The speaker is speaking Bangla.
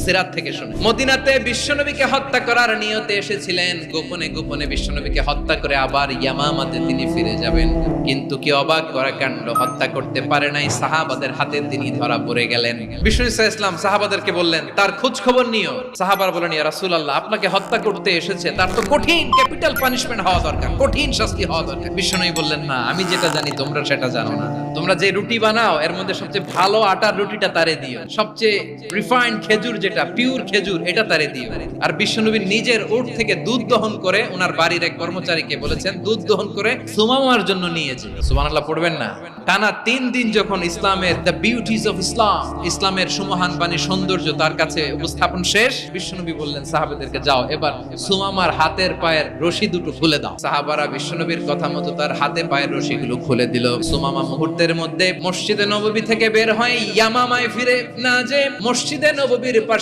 সিরাত থেকে শুনে। মদিনাতে বিশ্বনবীকে হত্যা করার নিয়তে এসেছিলেন, গোপনে গোপনে বিশ্বনবীকে হত্যা করে আবার ইয়ামামাতে তিনি ফিরে যাবেন। কিন্তু কি অবাক করা কাণ্ড, হত্যা করতে পারে নাই, সাহাবাদের হাতে তিনি ধরা পড়ে গেলেন। বিষ্ণু ইসা ইসলাম সাহাবাদেরকে বললেন তার খোঁজ খবর নিও। সাহাবারা বলেন ইয়া রাসূলুল্লাহ, আপনাকে হত্যা করতে এসেছে, তার তো কঠিন ক্যাপিটাল পানিশমেন্ট হওয়া দরকার, কঠিন শাস্তি হওয়া দরকার। বিষ্ণুই বললেন না, আমি যেটা জানি তোমরা সেটা জানো না। তোমরা যে রুটি বানাও এর মধ্যে সবচেয়ে ভালো আটার রুটিটা তারে দিও, সবচেয়ে রিফাইন্ড খেজুর যেটা পিওর খেজুর এটা তারে দিও। আর বিশ্বনবী নিজের উট থেকে দুধ দহন করে ওনার বাড়ির এক কর্মচারীকে বলেছেন দুধ দহন করে সুমামার জন্য নিয়েছে। সুবহানাল্লাহ পড়বেন না? টানা 3 দিন যখন ইসলামের দ্য বিউটিজ অফ ইসলাম, ইসলামের সুমহান বাণী সৌন্দর্য তার কাছে উপস্থাপন শেষ, বিশ্বনবী বললেন সাহাবাদেরকে যাও এবার সুমামার হাতের পায়ের রশি দুটো খুলে দাও। সাহাবারা বিশ্বনবীর কথা মতো তার হাতে পায়ের রশিগুলো খুলে দিল। সুমামা মুহূর্তের মধ্যে মসজিদে নববী থেকে বের হয়ে ইয়ামামায় ফিরে না যে মসজিদে নববীর পাশ